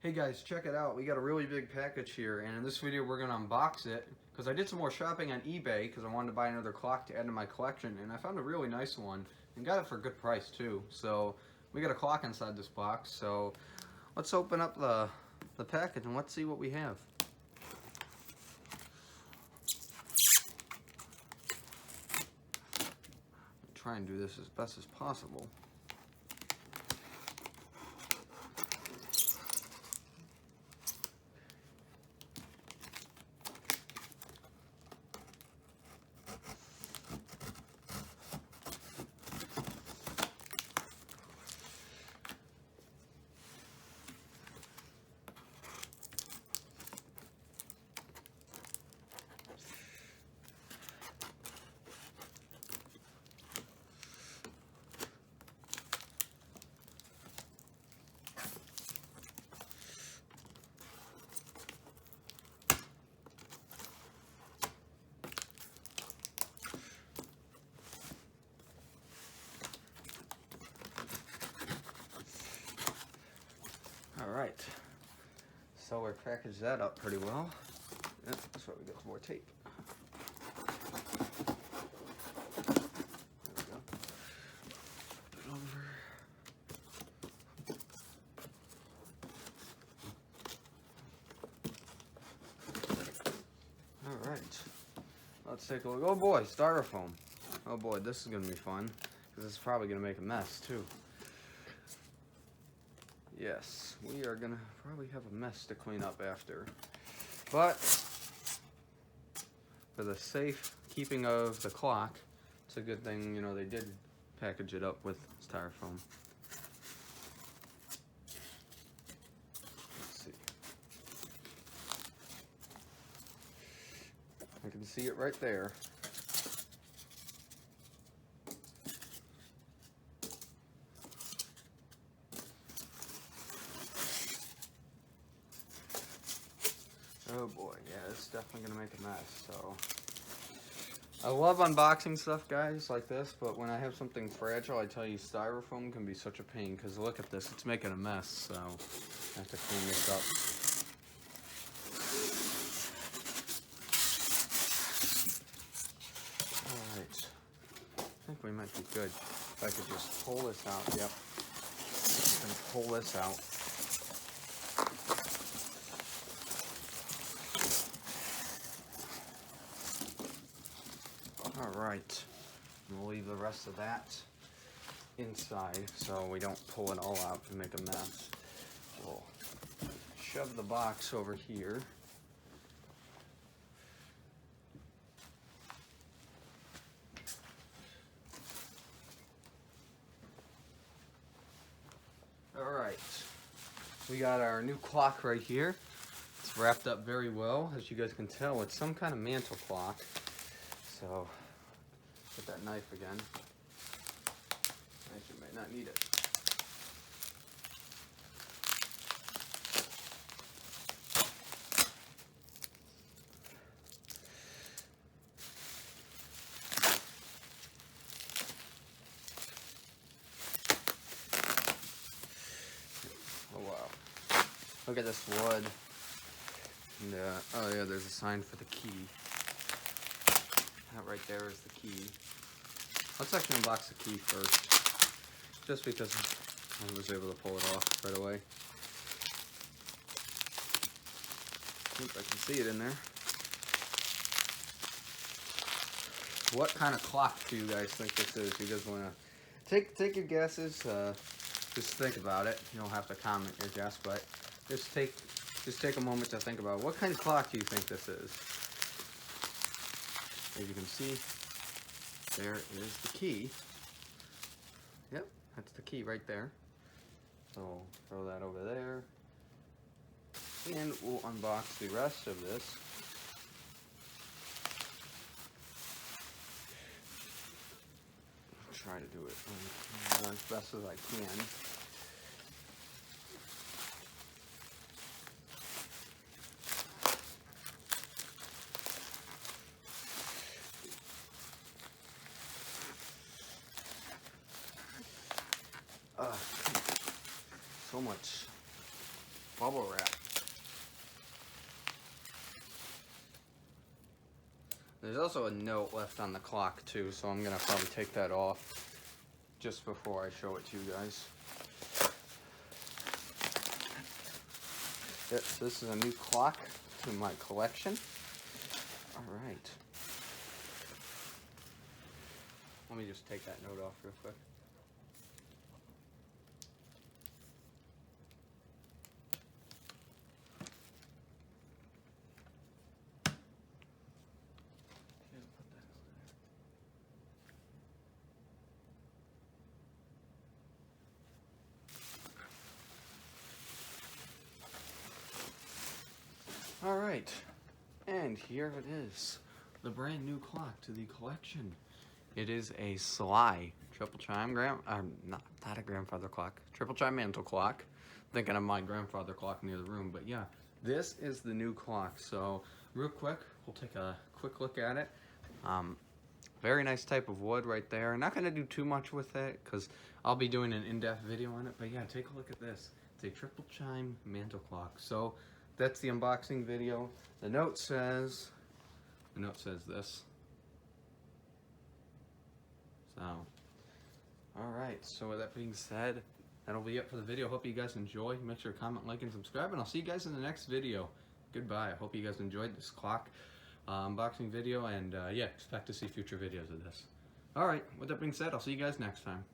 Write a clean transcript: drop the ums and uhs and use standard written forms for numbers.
Hey guys, check it out. We got a really big package here, and in this video we're going to unbox it because I did some more shopping on eBay because I wanted to buy another clock to add to my collection, and I found a really nice one and got it for a good price too. So we got a clock inside this box, so let's open up the package and let's see what we have. Try and do this as best as possible. Alright, so we packaged that up pretty well. Yep, that's why we got some more tape. There we go. Put it over. Alright, let's take a look. Oh boy, styrofoam. Oh boy, this is going to be fun, because it's probably going to make a mess too. Yes, we are gonna probably have a mess to clean up after. But for the safe keeping of the clock, it's a good thing, you know, they did package it up with styrofoam. Let's see. I can see it right there. Oh boy, yeah, it's definitely gonna make a mess, so. I love unboxing stuff, guys, like this, but when I have something fragile, I tell you, styrofoam can be such a pain, because look at this, it's making a mess, so I have to clean this up. Alright, I think we might be good. If I could just pull this out, yep, and pull this out. Alright, we'll leave the rest of that inside so we don't pull it all out and make a mess. We'll shove the box over here. Alright, we got our new clock right here. It's wrapped up very well. As you guys can tell, it's some kind of mantle clock. So, get that knife again. Actually, might not need it. Oh wow. Look at this wood. And, oh yeah, there's a sign for the key. That right there is the key. Let's actually unbox the key first, just because I was able to pull it off right away. Oops, I can see it in there. What kind of clock do you guys think this is? You guys want to take your guesses? Just think about it. You don't have to comment your guess, but just take a moment to think about what kind of clock do you think this is. As you can see, there is the key. Yep, that's the key right there. So throw that over there. And we'll unbox the rest of this. I'll try to do it as best as I can. So much bubble wrap. There's also a note left on the clock too, so I'm gonna probably take that off just before I show it to you guys. Yes, this is a new clock to my collection. All right. Let me just take that note off real quick. All right, and here it is, the brand new clock to the collection. It is a Sligh triple chime not a grandfather clock, triple chime mantle clock. Thinking of my grandfather clock near the room, but yeah, this is the new clock. So real quick, we'll take a quick look at it. Very nice type of wood right there. Not gonna do too much with it because I'll be doing an in-depth video on it, but yeah, take a look at this. It's a triple chime mantle clock. So that's the unboxing video. The note says this. So, all right, so with that being said, that'll be it for the video. Hope you guys enjoy. Make sure to comment, like, and subscribe, and I'll see you guys in the next video. Goodbye. I hope you guys enjoyed this clock unboxing video, and yeah, expect to see future videos of this. All right, with that being said, I'll see you guys next time.